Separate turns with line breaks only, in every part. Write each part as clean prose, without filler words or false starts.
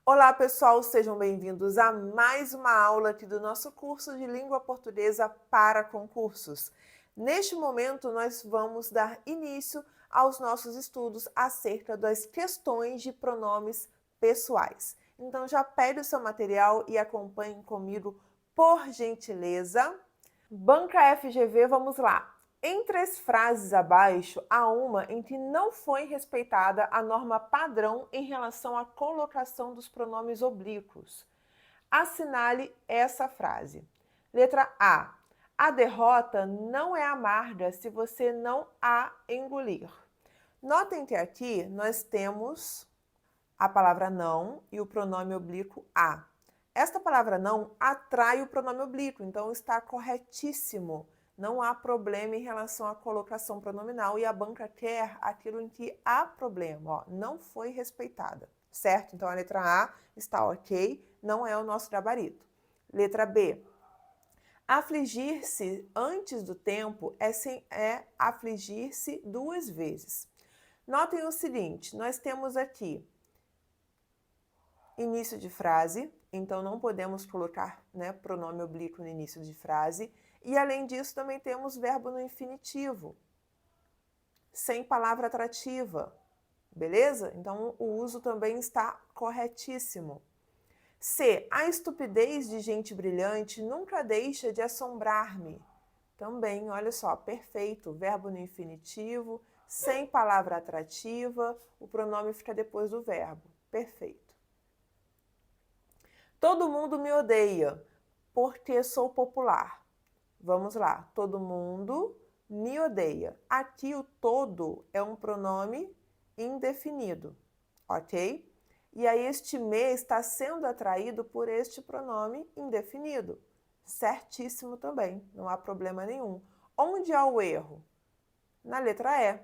Olá, pessoal, sejam bem-vindos a mais uma aula aqui do nosso curso de Língua Portuguesa para Concursos. Neste momento, nós vamos dar início aos nossos estudos acerca das questões de pronomes pessoais. Então, já pegue o seu material e acompanhe comigo, por gentileza. Banca FGV, vamos lá. Entre as frases abaixo, há uma em que não foi respeitada a norma padrão em relação à colocação dos pronomes oblíquos. Assinale essa frase. Letra A. A derrota não é amarga se você não a engolir. Notem que aqui nós temos a palavra não e o pronome oblíquo a. Esta palavra não atrai o pronome oblíquo, então está corretíssimo. Não há problema em relação à colocação pronominal e a banca quer aquilo em que há problema, ó, não foi respeitada, certo? Então a letra A está ok, não é o nosso gabarito. Letra B. Afligir-se antes do tempo é afligir-se duas vezes. Notem o seguinte, nós temos aqui início de frase, então não podemos colocar, pronome oblíquo no início de frase. E além disso, também temos verbo no infinitivo, sem palavra atrativa, beleza? Então o uso também está corretíssimo. C. A estupidez de gente brilhante nunca deixa de assombrar-me. Também, olha só, perfeito. Verbo no infinitivo, sem palavra atrativa, o pronome fica depois do verbo. Perfeito. Todo mundo me odeia porque sou popular. Vamos lá. Todo mundo me odeia. Aqui o todo é um pronome indefinido, ok? E aí este me está sendo atraído por este pronome indefinido. Certíssimo também, não há problema nenhum. Onde há o erro? Na letra E,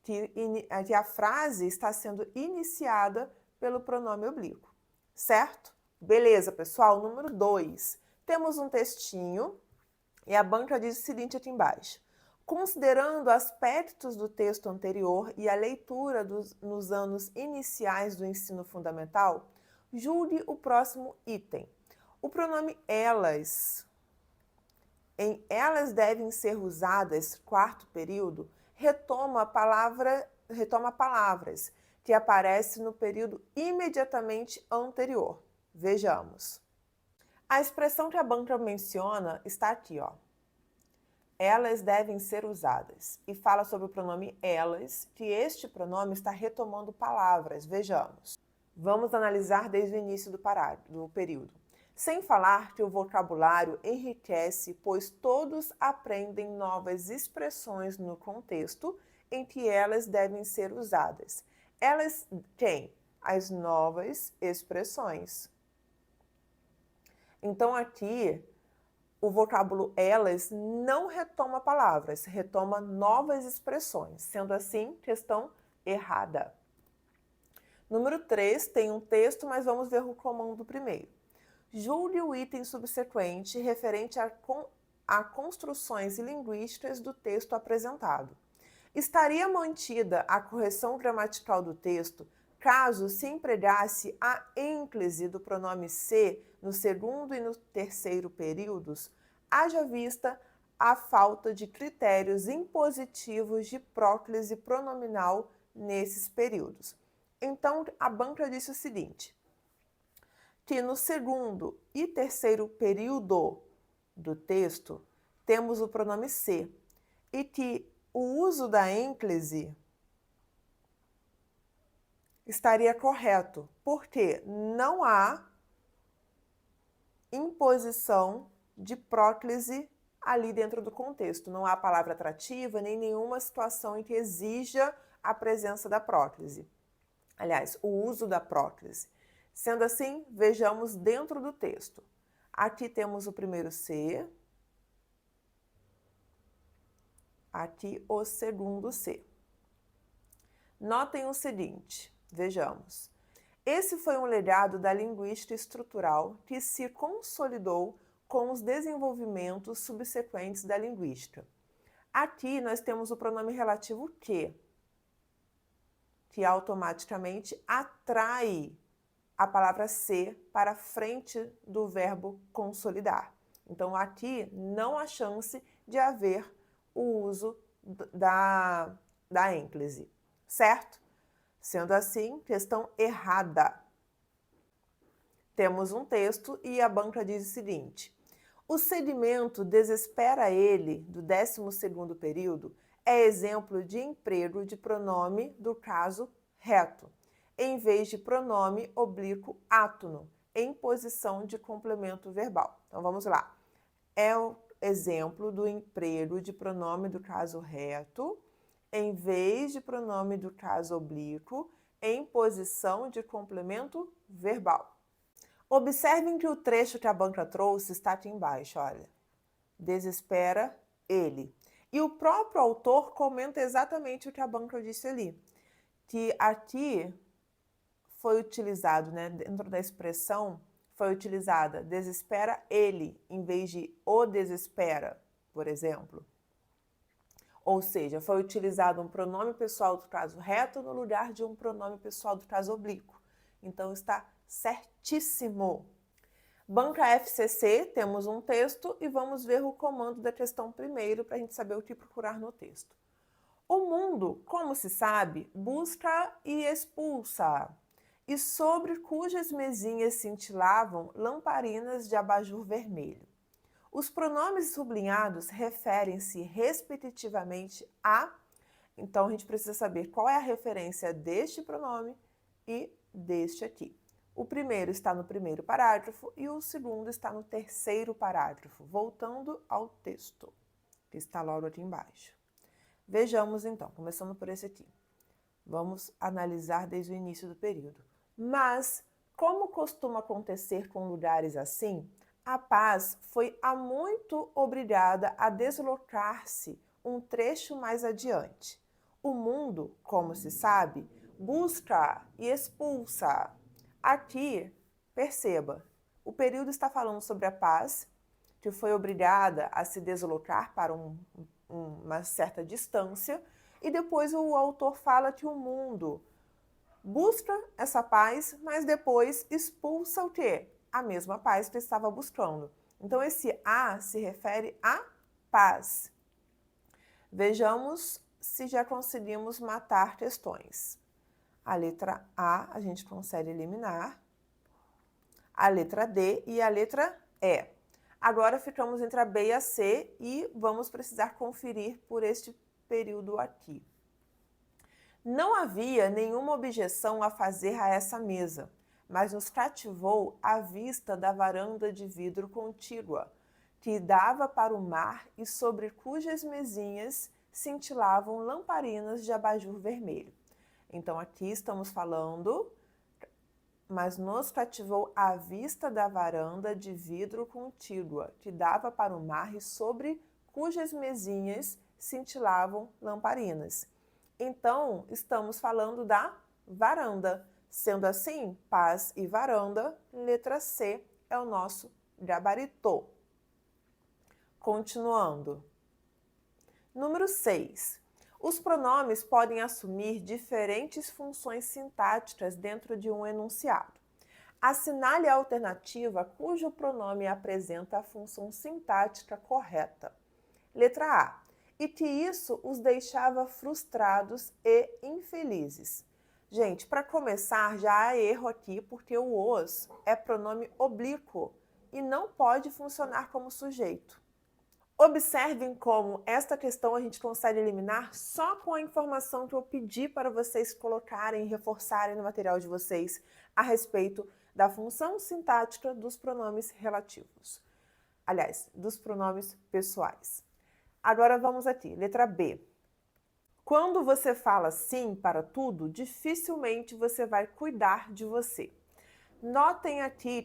que a frase está sendo iniciada pelo pronome oblíquo, certo? Beleza, pessoal? Número 2. Temos um textinho e a banca diz o seguinte aqui embaixo. Considerando aspectos do texto anterior e a leitura nos anos iniciais do ensino fundamental, julgue o próximo item. O pronome elas, em elas devem ser usadas, quarto período, retoma palavras que aparecem no período imediatamente anterior. Vejamos. A expressão que a banca menciona está aqui, ó. Elas devem ser usadas. E fala sobre o pronome elas, que este pronome está retomando palavras. Vejamos. Vamos analisar desde o início do período. Sem falar que o vocabulário enriquece, pois todos aprendem novas expressões no contexto em que elas devem ser usadas. Elas têm as novas expressões. Então, aqui, o vocábulo elas não retoma palavras, retoma novas expressões. Sendo assim, questão errada. Número 3, tem um texto, mas vamos ver o comando primeiro. Julgue o item subsequente referente a construções linguísticas do texto apresentado. Estaria mantida a correção gramatical do texto caso se empregasse a ênclise do pronome se no segundo e no terceiro períodos, haja vista a falta de critérios impositivos de próclise pronominal nesses períodos. Então, a banca disse o seguinte, que no segundo e terceiro período do texto temos o pronome se e que o uso da ênclise estaria correto, porque não há imposição de próclise ali dentro do contexto. Não há palavra atrativa, nem nenhuma situação em que exija a presença da próclise. Aliás, o uso da próclise. Sendo assim, vejamos dentro do texto. Aqui temos o primeiro se, aqui o segundo se. Notem o seguinte, vejamos. Esse foi um legado da linguística estrutural que se consolidou com os desenvolvimentos subsequentes da linguística. Aqui nós temos o pronome relativo que automaticamente atrai a palavra ser para frente do verbo consolidar. Então, aqui não há chance de haver o uso da ênclise, certo? Sendo assim, questão errada. Temos um texto e a banca diz o seguinte: o segmento desespera ele, do 12º período, é exemplo de emprego de pronome do caso reto, em vez de pronome oblíquo átono, em posição de complemento verbal. Então, vamos lá. É o exemplo do emprego de pronome do caso reto, em vez de pronome do caso oblíquo, em posição de complemento verbal. Observem que o trecho que a banca trouxe está aqui embaixo, olha. Desespera ele. E o próprio autor comenta exatamente o que a banca disse ali. Que aqui foi utilizado, né, dentro da expressão, foi utilizada desespera ele, em vez de o desespera, por exemplo. Ou seja, foi utilizado um pronome pessoal do caso reto no lugar de um pronome pessoal do caso oblíquo. Então, está certíssimo. Banca FCC, temos um texto e vamos ver o comando da questão primeiro para a gente saber o que procurar no texto. O mundo, como se sabe, busca e expulsa, e sobre cujas mesinhas cintilavam lamparinas de abajur vermelho. Os pronomes sublinhados referem-se respectivamente a... Então, a gente precisa saber qual é a referência deste pronome e deste aqui. O primeiro está no primeiro parágrafo e o segundo está no terceiro parágrafo. Voltando ao texto, que está logo aqui embaixo. Vejamos então, começando por esse aqui. Vamos analisar desde o início do período. Mas, como costuma acontecer com lugares assim, a paz foi há muito obrigada a deslocar-se um trecho mais adiante. O mundo, como se sabe, busca e expulsa. Aqui, perceba, o período está falando sobre a paz, que foi obrigada a se deslocar para uma certa distância, e depois o autor fala que o mundo busca essa paz, mas depois expulsa o quê? A mesma paz que estava buscando. Então, esse a se refere à paz. Vejamos se já conseguimos matar questões. A letra A a gente consegue eliminar, a letra D e a letra E. Agora ficamos entre a B e a C e vamos precisar conferir por este período aqui. Não havia nenhuma objeção a fazer a essa mesa, mas nos cativou a vista da varanda de vidro contígua, que dava para o mar e sobre cujas mesinhas cintilavam lamparinas de abajur vermelho. Então, aqui estamos falando, mas nos cativou a vista da varanda de vidro contígua, que dava para o mar e sobre cujas mesinhas cintilavam lamparinas. Então, estamos falando da varanda. Sendo assim, paz e varanda, letra C é o nosso gabarito. Continuando. Número 6. Os pronomes podem assumir diferentes funções sintáticas dentro de um enunciado. Assinale a alternativa cujo pronome apresenta a função sintática correta. Letra A. E que isso os deixava frustrados e infelizes. Gente, para começar, já há erro aqui, porque o os é pronome oblíquo e não pode funcionar como sujeito. Observem como esta questão a gente consegue eliminar só com a informação que eu pedi para vocês colocarem e reforçarem no material de vocês a respeito da função sintática dos pronomes relativos. Aliás, dos pronomes pessoais. Agora vamos aqui, letra B. Quando você fala sim para tudo, dificilmente você vai cuidar de você. Notem aqui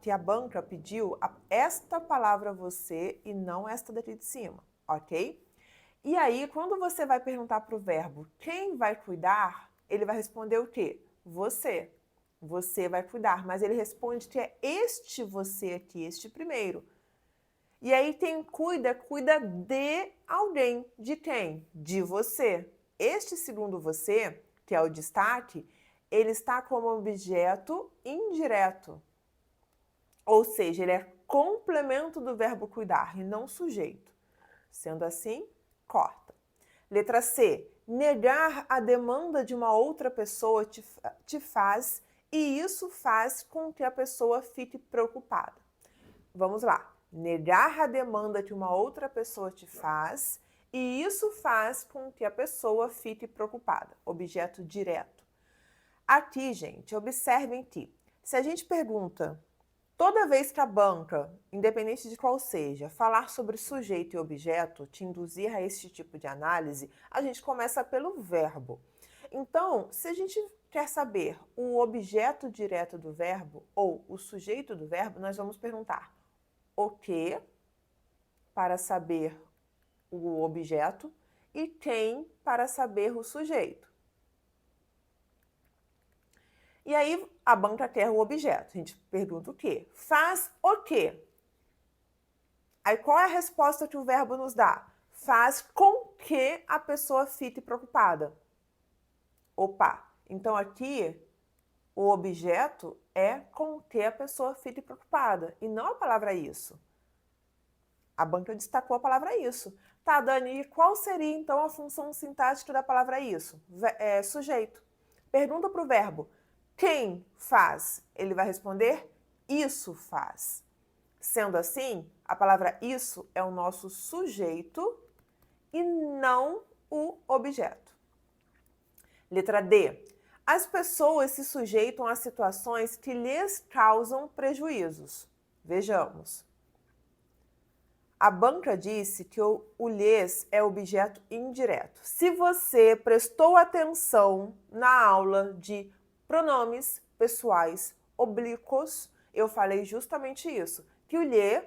que a banca pediu esta palavra você e não esta daqui de cima, ok? E aí, quando você vai perguntar para o verbo quem vai cuidar, ele vai responder o quê? Você. Você vai cuidar, mas ele responde que é este você aqui, este primeiro. E aí quem cuida de alguém. De quem? De você. Este segundo você, que é o destaque, ele está como objeto indireto. Ou seja, ele é complemento do verbo cuidar e não sujeito. Sendo assim, corta. Letra C. Negar a demanda de uma outra pessoa te faz, e isso faz com que a pessoa fique preocupada. Vamos lá. Negar a demanda que uma outra pessoa te faz, e isso faz com que a pessoa fique preocupada. Objeto direto. Aqui, gente, observem que, se a gente pergunta, toda vez que a banca, independente de qual seja, falar sobre sujeito e objeto, te induzir a esse tipo de análise, a gente começa pelo verbo. Então, se a gente quer saber o objeto direto do verbo ou o sujeito do verbo, nós vamos perguntar o que para saber o objeto e quem para saber o sujeito. E aí a banca quer o objeto. A gente pergunta o quê? Faz o quê? Aí qual é a resposta que o verbo nos dá? Faz com que a pessoa fique preocupada. Opa! Então aqui o objeto é com que a pessoa fique preocupada e não a palavra isso. A banca destacou a palavra isso. Tá, Dani, e qual seria então a função sintática da palavra isso? Sujeito. Pergunta para o verbo. Quem faz? Ele vai responder, isso faz. Sendo assim, a palavra isso é o nosso sujeito e não o objeto. Letra D. As pessoas se sujeitam a situações que lhes causam prejuízos. Vejamos. A banca disse que o lhes é objeto indireto. Se você prestou atenção na aula de pronomes pessoais oblíquos, eu falei justamente isso, que o lhe,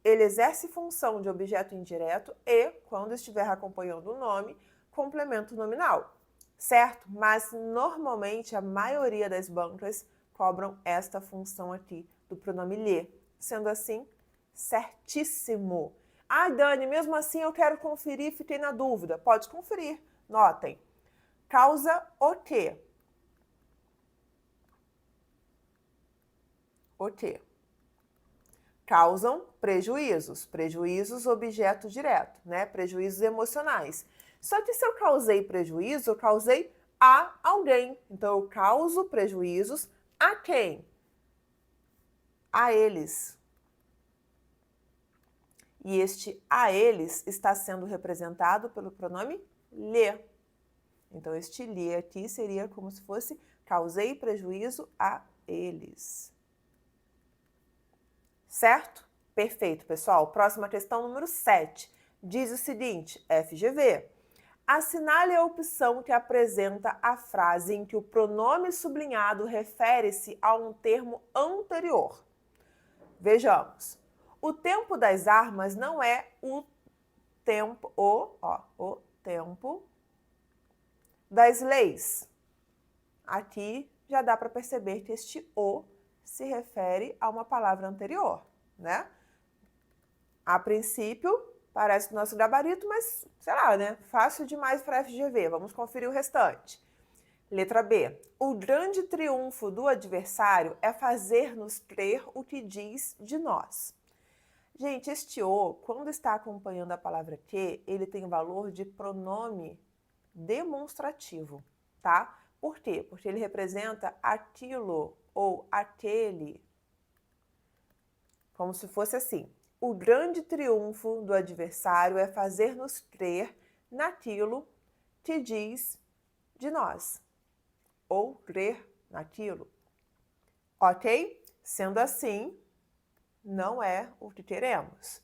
ele exerce função de objeto indireto e, quando estiver acompanhando o nome, complemento nominal, certo? Mas, normalmente, a maioria das bancas cobram esta função aqui do pronome lhe. Sendo assim, certíssimo. Ah, Dani, mesmo assim eu quero conferir, fiquei na dúvida. Pode conferir. Notem. Causa o quê? O quê? Causam prejuízos. Prejuízos, objeto direto, né? Prejuízos emocionais. Só que se eu causei prejuízo, eu causei a alguém. Então, eu causo prejuízos a quem? A eles. E este a eles está sendo representado pelo pronome lhe. Então, este lhe aqui seria como se fosse causei prejuízo a eles. Certo? Perfeito, pessoal. Próxima questão, número 7. Diz o seguinte, FGV. Assinale a opção que apresenta a frase em que o pronome sublinhado refere-se a um termo anterior. Vejamos. O tempo das armas não é o tempo das leis. Aqui já dá para perceber que este o se refere a uma palavra anterior, né? A princípio, parece o nosso gabarito, mas, sei lá, né? Fácil demais para FGV. Vamos conferir o restante. Letra B. O grande triunfo do adversário é fazer-nos crer o que diz de nós. Gente, este o, quando está acompanhando a palavra que, ele tem o valor de pronome demonstrativo, tá? Por quê? Porque ele representa aquilo ou aquele, como se fosse assim. O grande triunfo do adversário é fazer-nos crer naquilo que diz de nós, ou crer naquilo. Ok? Sendo assim, não é o que queremos.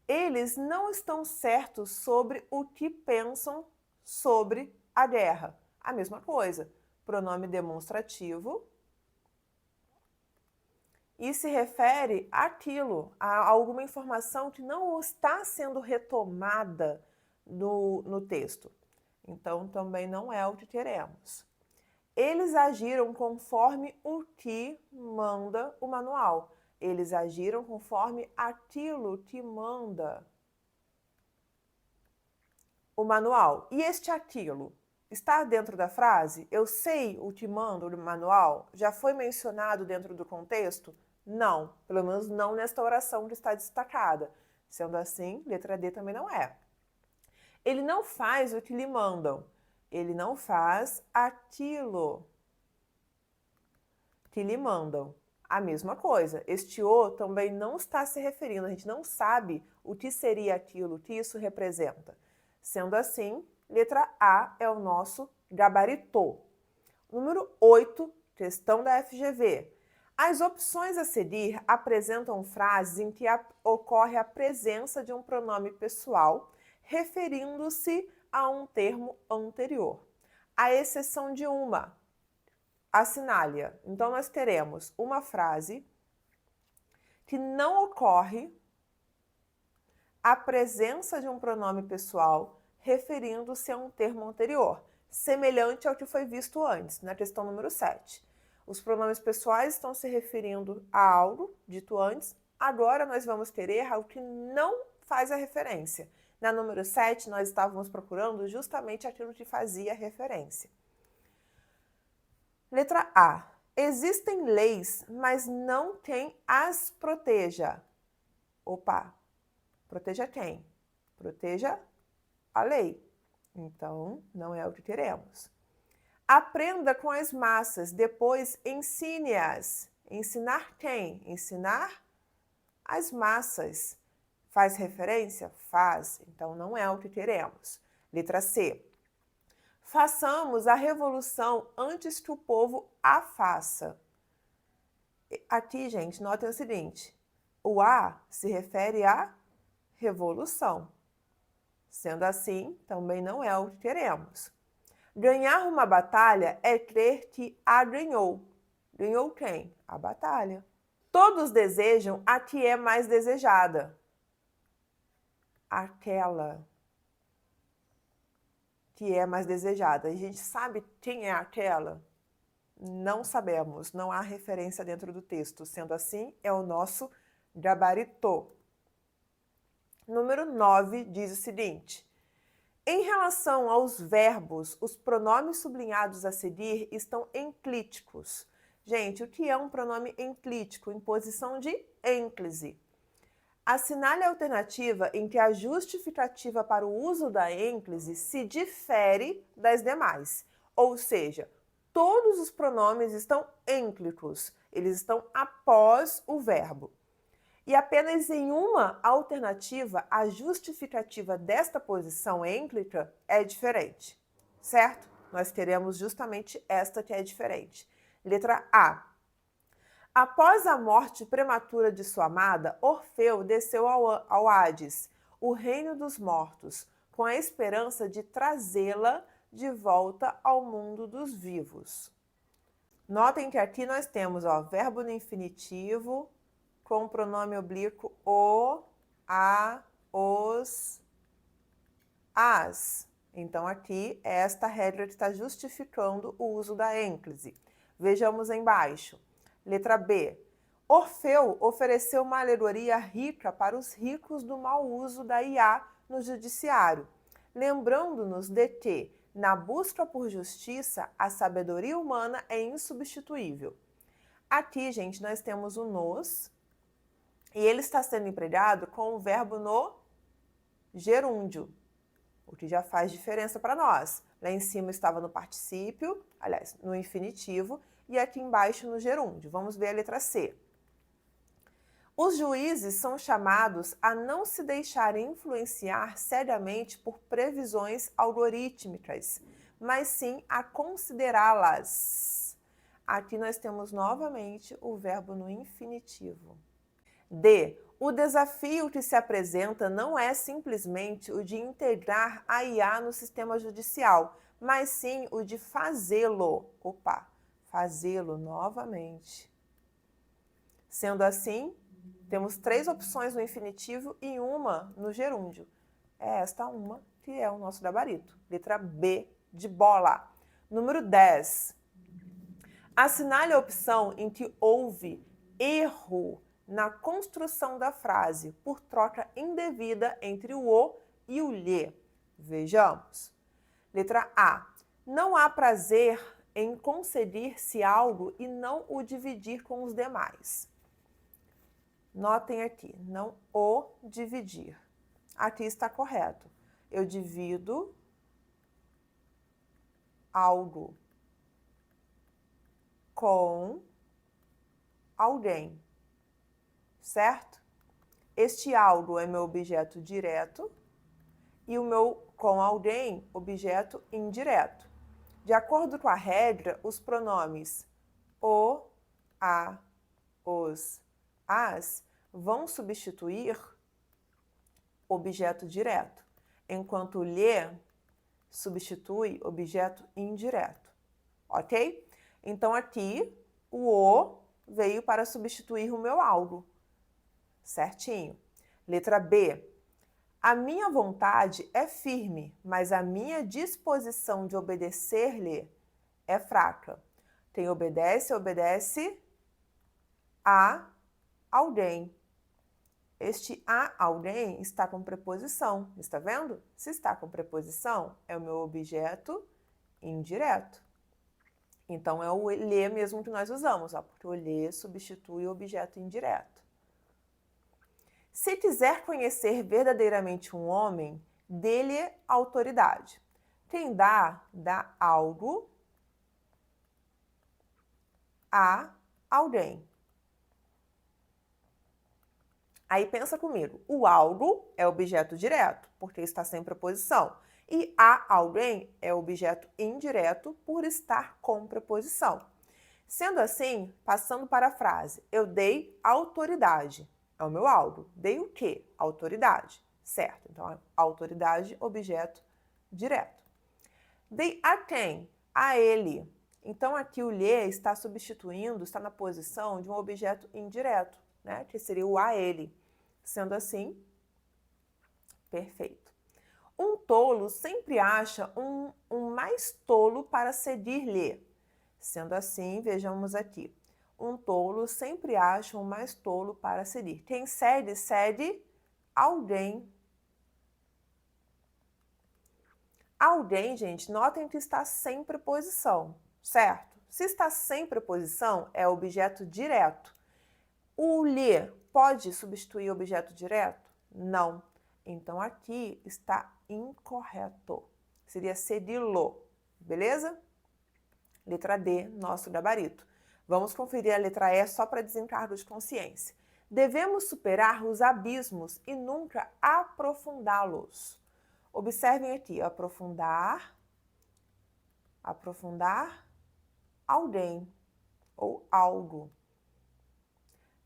Eles não estão certos sobre o que pensam sobre a guerra. A mesma coisa, pronome demonstrativo e se refere àquilo, a alguma informação que não está sendo retomada no texto. Então, também não é o que queremos. Eles agiram conforme o que manda o manual. Eles agiram conforme aquilo que manda o manual. E este aquilo? está dentro da frase? Eu sei o que manda o manual? Já foi mencionado dentro do contexto? Não, pelo menos não nesta oração que está destacada. Sendo assim, letra D também não é. Ele não faz o que lhe mandam. Ele não faz aquilo que lhe mandam. A mesma coisa. Este o também não está se referindo. A gente não sabe o que seria aquilo, o que isso representa. Sendo assim, letra A é o nosso gabarito. Número 8, questão da FGV. As opções a seguir apresentam frases em que ocorre a presença de um pronome pessoal referindo-se a um termo anterior, à exceção de uma. Assinale-a. Então, nós teremos uma frase que não ocorre a presença de um pronome pessoal referindo-se a um termo anterior, semelhante ao que foi visto antes, na questão número 7. Os pronomes pessoais estão se referindo a algo dito antes, agora nós vamos querer algo que não faz a referência. Na número 7, nós estávamos procurando justamente aquilo que fazia referência. Letra A. Existem leis, mas não quem as proteja. Opa! Proteja quem? Proteja a lei. Então, não é o que queremos. Aprenda com as massas, depois ensine-as. Ensinar quem? Ensinar as massas. Faz referência? Faz. Então, não é o que queremos. Letra C. Façamos a revolução antes que o povo a faça. Aqui, gente, notem o seguinte. O A se refere à revolução. Sendo assim, também não é o que queremos. Ganhar uma batalha é crer que a ganhou. Ganhou quem? A batalha. Todos desejam a que é mais desejada. Aquela que é mais desejada. A gente sabe quem é aquela? Não sabemos, não há referência dentro do texto. Sendo assim, é o nosso gabarito. Número 9 diz o seguinte. Em relação aos verbos, os pronomes sublinhados a seguir estão enclíticos. Gente, o que é um pronome enclítico? Em posição de ênclise. Assinale a alternativa em que a justificativa para o uso da ênclise se difere das demais. Ou seja, todos os pronomes estão ênclicos, eles estão após o verbo. E apenas em uma alternativa, a justificativa desta posição ênclica é diferente, certo? Nós queremos justamente esta que é diferente. Letra A. Após a morte prematura de sua amada, Orfeu desceu ao Hades, o reino dos mortos, com a esperança de trazê-la de volta ao mundo dos vivos. Notem que aqui nós temos verbo no infinitivo, com o pronome oblíquo o, a, os, as. Então, aqui é esta regra que está justificando o uso da ênclise. Vejamos embaixo. Letra B. Orfeu ofereceu uma alegoria rica para os ricos do mau uso da IA no judiciário, lembrando-nos de que, na busca por justiça, a sabedoria humana é insubstituível. Aqui, gente, nós temos o nos, e ele está sendo empregado com o verbo no gerúndio, o que já faz diferença para nós. Lá em cima estava no particípio, aliás, no infinitivo, e aqui embaixo no gerúndio. Vamos ver a letra C. Os juízes são chamados a não se deixarem influenciar cegamente por previsões algorítmicas, mas sim a considerá-las. Aqui nós temos novamente o verbo no infinitivo. D. O desafio que se apresenta não é simplesmente o de integrar a IA no sistema judicial, mas sim o de fazê-lo. Fazê-lo novamente. Sendo assim, temos 3 opções no infinitivo e uma no gerúndio. É esta uma que é o nosso gabarito. Letra B de bola. Número 10. Assinale a opção em que houve erro na construção da frase por troca indevida entre o e o lhe. Vejamos. Letra A. Não há prazer em conceder-se algo e não o dividir com os demais. Notem aqui, não o dividir. Aqui está correto. Eu divido algo com alguém, certo? Este algo é meu objeto direto e o meu com alguém, objeto indireto. De acordo com a regra, os pronomes o, a, os, as vão substituir objeto direto, enquanto lhe substitui objeto indireto, ok? Então aqui o o veio para substituir o meu algo, certinho. Letra B. A minha vontade é firme, mas a minha disposição de obedecer-lhe é fraca. Tem obedece, obedece a alguém. Este a alguém está com preposição, está vendo? Se está com preposição, é o meu objeto indireto. Então, é o lhe mesmo que nós usamos, ó, porque o lhe substitui o objeto indireto. Se quiser conhecer verdadeiramente um homem, dê-lhe autoridade. Quem dá algo a alguém. Aí pensa comigo, o algo é objeto direto, porque está sem preposição. E a alguém é objeto indireto por estar com preposição. Sendo assim, passando para a frase, eu dei autoridade. É o meu algo. Dei o quê? Autoridade. Certo. Então, autoridade, objeto direto. Dei a quem? A ele. Então, aqui o lhe está substituindo, está na posição de um objeto indireto, né? Que seria o a ele. Sendo assim, perfeito. Um tolo sempre acha um mais tolo para cedir-lhe. Sendo assim, vejamos aqui. Um tolo sempre acha um mais tolo para cedir. Quem cede, cede alguém. Alguém, gente, notem que está sem preposição, certo? Se está sem preposição, é objeto direto. O lhe pode substituir objeto direto? Não. Então, aqui está incorreto. Seria cedi-lo, beleza? Letra D, nosso gabarito. Vamos conferir a letra E só para desencargo de consciência. Devemos superar os abismos e nunca aprofundá-los. Observem aqui, aprofundar alguém ou algo.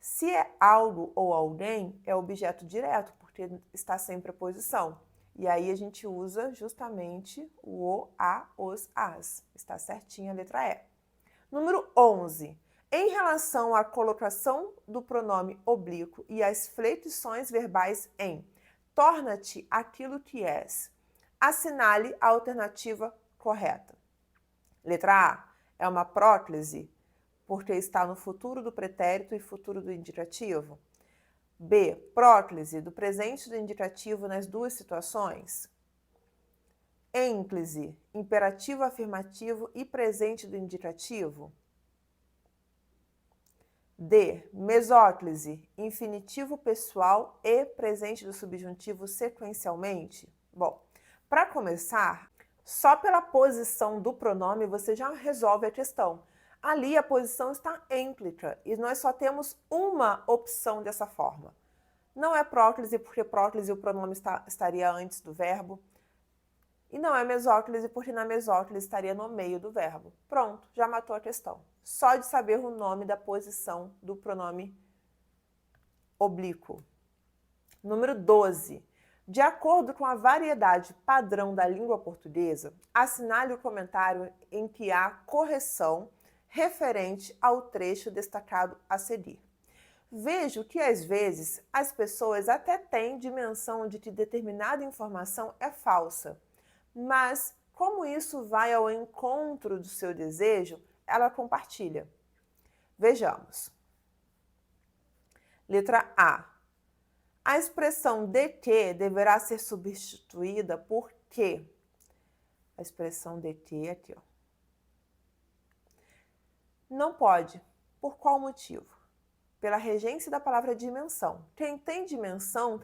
Se é algo ou alguém, é objeto direto, porque está sem preposição. E aí a gente usa justamente o, a, os, as. Está certinha a letra E. Número 11. Em relação à colocação do pronome oblíquo e às flexões verbais em torna-te aquilo que és, assinale a alternativa correta. Letra A. É uma próclise, porque está no futuro do pretérito e futuro do indicativo. B. Próclise do presente do indicativo nas duas situações. Ênclise, imperativo afirmativo e presente do indicativo. D. Mesóclise, infinitivo pessoal e presente do subjuntivo sequencialmente. Bom, para começar, só pela posição do pronome você já resolve a questão. Ali a posição está ênclica e nós só temos uma opção dessa forma. Não é próclise, porque próclise o pronome estaria antes do verbo. E não é mesóclise, porque na mesóclise estaria no meio do verbo. Pronto, já matou a questão. Só de saber o nome da posição do pronome oblíquo. Número 12. De acordo com a variedade padrão da língua portuguesa, assinale o comentário em que há correção referente ao trecho destacado a seguir. Vejo que, às vezes, as pessoas até têm dimensão de que determinada informação é falsa, mas, como isso vai ao encontro do seu desejo, ela compartilha. Vejamos. Letra A. A expressão de que deverá ser substituída por que. A expressão DT aqui, ó. Não pode. Por qual motivo? Pela regência da palavra dimensão. Quem tem dimensão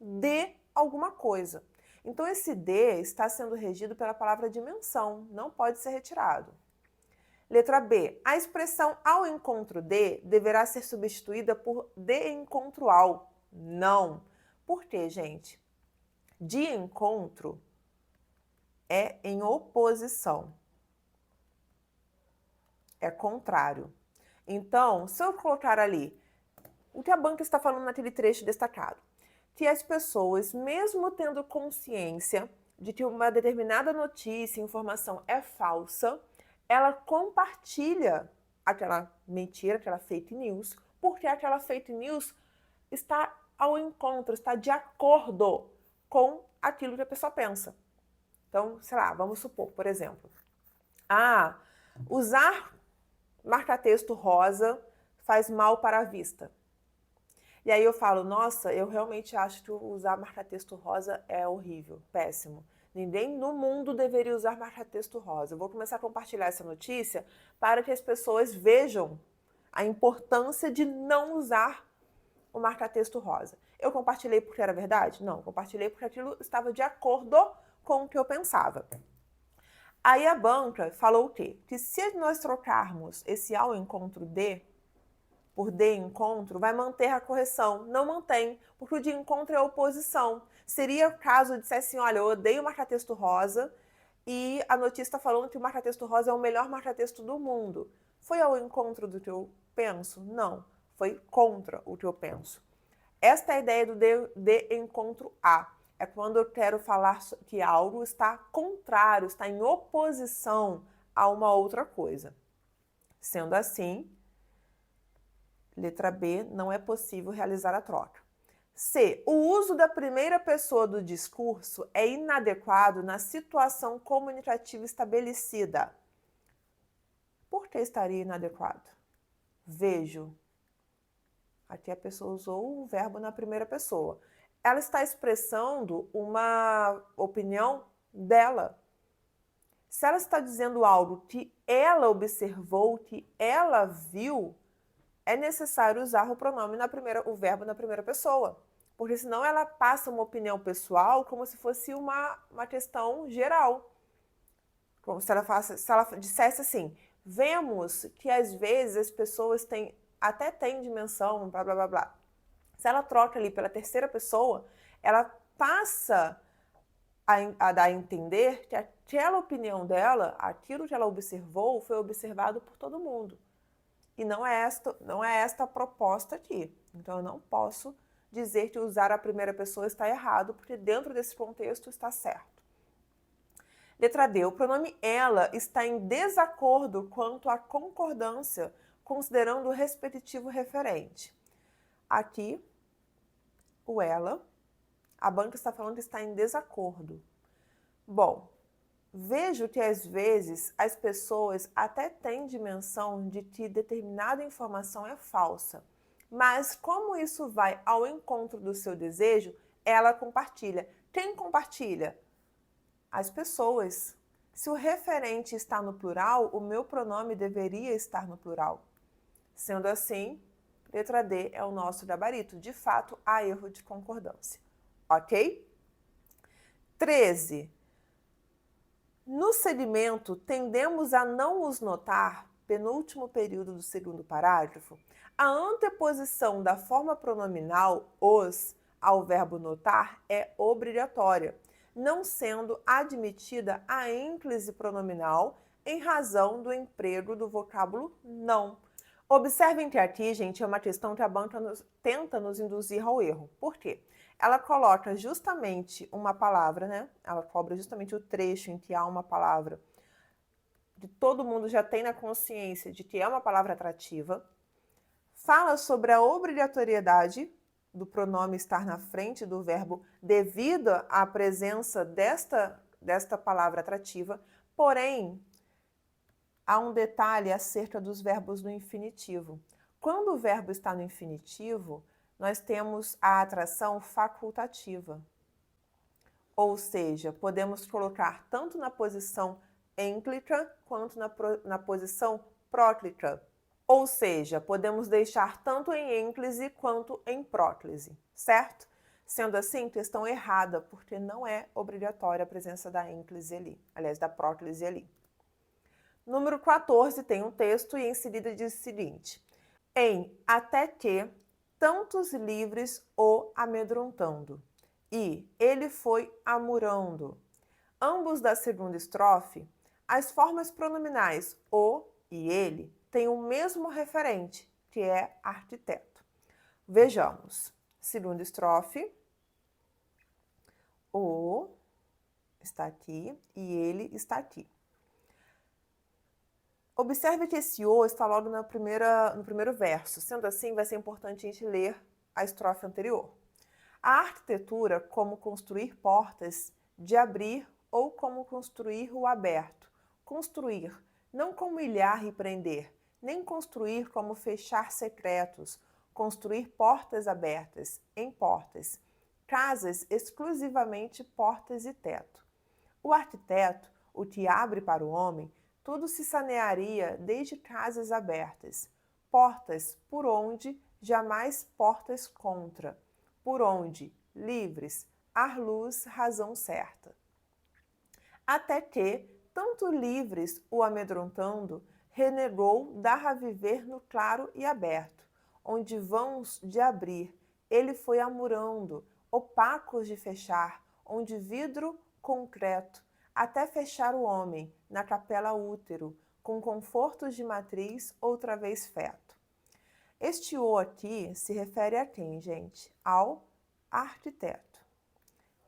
de alguma coisa. Então, esse de está sendo regido pela palavra dimensão, não pode ser retirado. Letra B. A expressão ao encontro de deverá ser substituída por de encontro ao. Não. Por quê, gente? De encontro é em oposição. É contrário. Então, se eu colocar ali o que a banca está falando naquele trecho destacado, que as pessoas, mesmo tendo consciência de que uma determinada notícia, informação é falsa, ela compartilha aquela mentira, aquela fake news, porque aquela fake news está ao encontro, está de acordo com aquilo que a pessoa pensa. Então, sei lá, vamos supor, por exemplo, usar marca-texto rosa faz mal para a vista. E aí eu falo, nossa, eu realmente acho que usar marca-texto rosa é horrível, péssimo. Ninguém no mundo deveria usar marca-texto rosa. Eu vou começar a compartilhar essa notícia para que as pessoas vejam a importância de não usar o marca-texto rosa. Eu compartilhei porque era verdade? Não, compartilhei porque aquilo estava de acordo com o que eu pensava. Aí a banca falou o quê? Que se nós trocarmos esse ao encontro de por de encontro, vai manter a correção. Não mantém, porque o de encontro é oposição. Seria o caso de dizer assim, olha, eu odeio o marca-texto rosa e a notícia está falando que o marca-texto rosa é o melhor marca-texto do mundo. Foi ao encontro do que eu penso? Não, foi contra o que eu penso. Esta é a ideia do de encontro a. É quando eu quero falar que algo está contrário, está em oposição a uma outra coisa. Sendo assim, letra B, não é possível realizar a troca. C. O uso da primeira pessoa do discurso é inadequado na situação comunicativa estabelecida. Por que estaria inadequado? Vejo. Aqui a pessoa usou o verbo na primeira pessoa. Ela está expressando uma opinião dela. Se ela está dizendo algo que ela observou, que ela viu, é necessário usar o pronome o verbo na primeira pessoa. Porque senão ela passa uma opinião pessoal como se fosse uma questão geral. Como se ela dissesse assim, vemos que às vezes as pessoas até têm dimensão, blá, blá, blá, blá. Se ela troca ali pela terceira pessoa, ela passa a dar a entender que aquela opinião dela, aquilo que ela observou, foi observado por todo mundo. E não é esta a proposta aqui. Então, eu não posso dizer que usar a primeira pessoa está errado, porque dentro desse contexto está certo. Letra D. O pronome ela está em desacordo quanto à concordância, considerando o respectivo referente. Aqui, o ela, a banca está falando que está em desacordo. Bom, vejo que às vezes as pessoas até têm dimensão de que determinada informação é falsa, mas como isso vai ao encontro do seu desejo, ela compartilha. Quem compartilha? As pessoas. Se o referente está no plural, o meu pronome deveria estar no plural. Sendo assim, letra D é o nosso gabarito. De fato, há erro de concordância. Ok? 13. No segmento, tendemos a não os notar, penúltimo período do segundo parágrafo, a anteposição da forma pronominal os ao verbo notar é obrigatória, não sendo admitida a ênclise pronominal em razão do emprego do vocábulo não. Observem que aqui, gente, é uma questão que a banca tenta nos induzir ao erro. Por quê? Ela coloca justamente uma palavra, né? Ela cobra justamente o trecho em que há uma palavra que todo mundo já tem na consciência de que é uma palavra atrativa, fala sobre a obrigatoriedade do pronome estar na frente do verbo devido à presença desta palavra atrativa, porém, há um detalhe acerca dos verbos no infinitivo. Quando o verbo está no infinitivo, nós temos a atração facultativa. ou seja, podemos colocar tanto na posição enclita quanto na posição próclita. Ou seja, podemos deixar tanto em ênclise quanto em próclise, certo? Sendo assim, questão errada, porque não é obrigatória a presença da ênclise ali, aliás, da próclise ali. Número 14 tem um texto e em seguida diz o seguinte: em até que tantos livres o amedrontando, e ele foi amurando. Ambos da segunda estrofe, as formas pronominais o e ele têm o mesmo referente, que é arquiteto. Vejamos. Segunda estrofe, o está aqui e ele está aqui. Observe que esse o está logo no primeiro verso. Sendo assim, vai ser importante a gente ler a estrofe anterior. A arquitetura como construir portas de abrir ou como construir o aberto. Construir, não como ilhar e prender, nem construir como fechar secretos, construir portas abertas, em portas, casas exclusivamente portas e teto. O arquiteto, o que abre para o homem, tudo se sanearia desde casas abertas, portas por onde, jamais portas contra, por onde, livres, ar-luz, razão certa. Até que, tanto livres o amedrontando, renegou dar a viver no claro e aberto, onde vãos de abrir, ele foi amurando, opacos de fechar, onde vidro concreto, até fechar o homem, na capela útero, com confortos de matriz, outra vez feto. Este o aqui se refere a quem, gente? Ao arquiteto.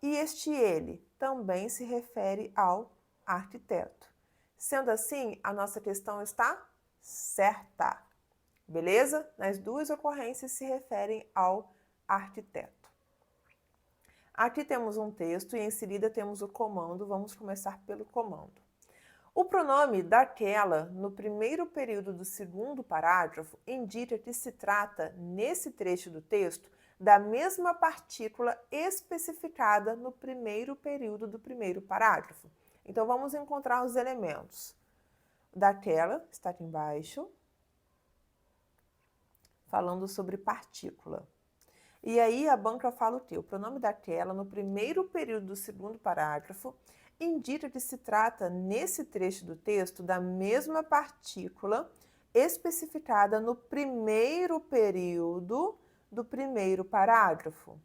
E este ele também se refere ao arquiteto. Sendo assim, a nossa questão está certa. Beleza? Nas duas ocorrências se referem ao arquiteto. Aqui temos um texto e em seguida temos o comando. Vamos começar pelo comando. O pronome daquela, no primeiro período do segundo parágrafo, indica que se trata, nesse trecho do texto, da mesma partícula especificada no primeiro período do primeiro parágrafo. Então, vamos encontrar os elementos. Daquela, está aqui embaixo, falando sobre partícula. E aí a banca fala o quê? O pronome daquela, no primeiro período do segundo parágrafo, indica que se trata, nesse trecho do texto, da mesma partícula especificada no primeiro período do primeiro parágrafo.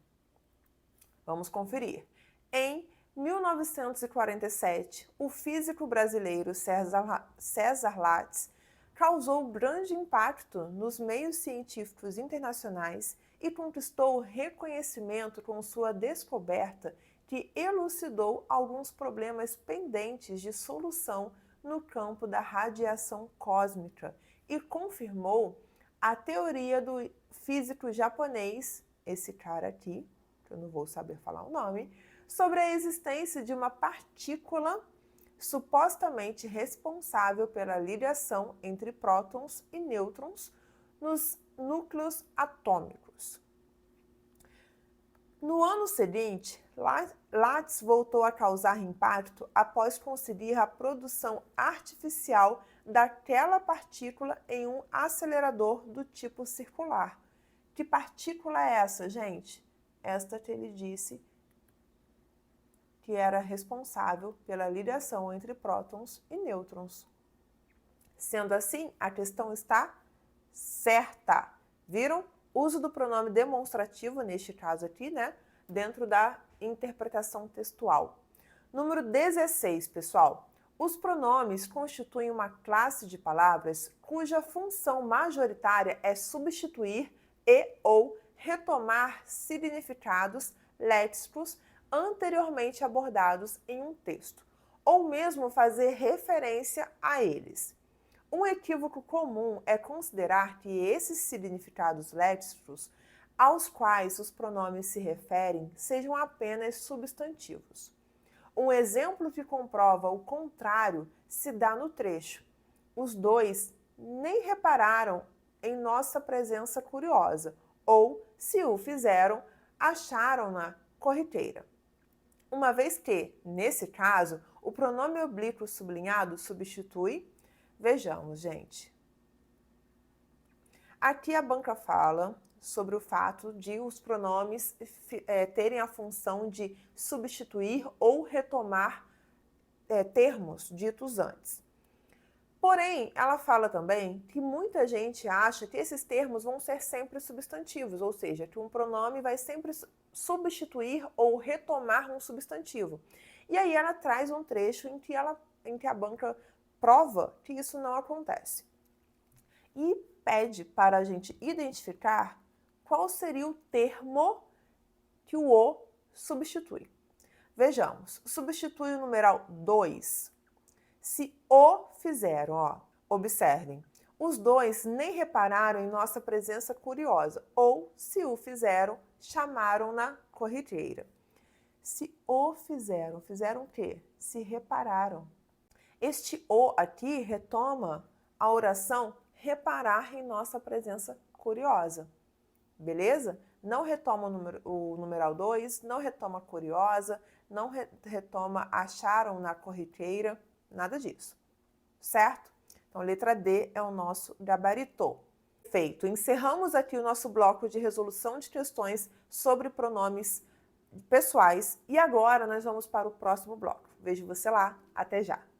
Vamos conferir. Em 1947, o físico brasileiro César Lattes causou grande impacto nos meios científicos internacionais e conquistou reconhecimento com sua descoberta que elucidou alguns problemas pendentes de solução no campo da radiação cósmica e confirmou a teoria do físico japonês, esse cara aqui, que eu não vou saber falar o nome, sobre a existência de uma partícula supostamente responsável pela ligação entre prótons e nêutrons nos núcleos atômicos. No ano seguinte, Lattes voltou a causar impacto após conseguir a produção artificial daquela partícula em um acelerador do tipo circular. Que partícula é essa, gente? Esta que ele disse que era responsável pela ligação entre prótons e nêutrons. Sendo assim, a questão está certa. Viram? Uso do pronome demonstrativo, neste caso aqui, né? Dentro da interpretação textual. Número 16, pessoal. Os pronomes constituem uma classe de palavras cuja função majoritária é substituir e ou retomar significados léxicos anteriormente abordados em um texto, ou mesmo fazer referência a eles. Um equívoco comum é considerar que esses significados léxicos aos quais os pronomes se referem sejam apenas substantivos. Um exemplo que comprova o contrário se dá no trecho. Os dois nem repararam em nossa presença curiosa, ou, se o fizeram, acharam-na corriqueira. uma vez que, nesse caso, o pronome oblíquo sublinhado substitui. Vejamos, gente. Aqui a banca fala sobre o fato de os pronomes terem a função de substituir ou retomar termos ditos antes. Porém, ela fala também que muita gente acha que esses termos vão ser sempre substantivos, ou seja, que um pronome vai sempre substituir ou retomar um substantivo. E aí ela traz um trecho em que a banca prova que isso não acontece. E pede para a gente identificar qual seria o termo que o "o" substitui. Vejamos, substitui o numeral 2. Se "o" fizeram, ó, observem, os dois nem repararam em nossa presença curiosa, ou, se o fizeram, chamaram na corriqueira. Se "o" fizeram, fizeram o quê? Se repararam. Este "o" aqui retoma a oração reparar em nossa presença curiosa, beleza? Não retoma o numeral 2, não retoma curiosa, não retoma acharam na corriqueira, nada disso, certo? Então, letra D é o nosso gabarito. Feito. Encerramos aqui o nosso bloco de resolução de questões sobre pronomes pessoais e agora nós vamos para o próximo bloco. Vejo você lá. Até já!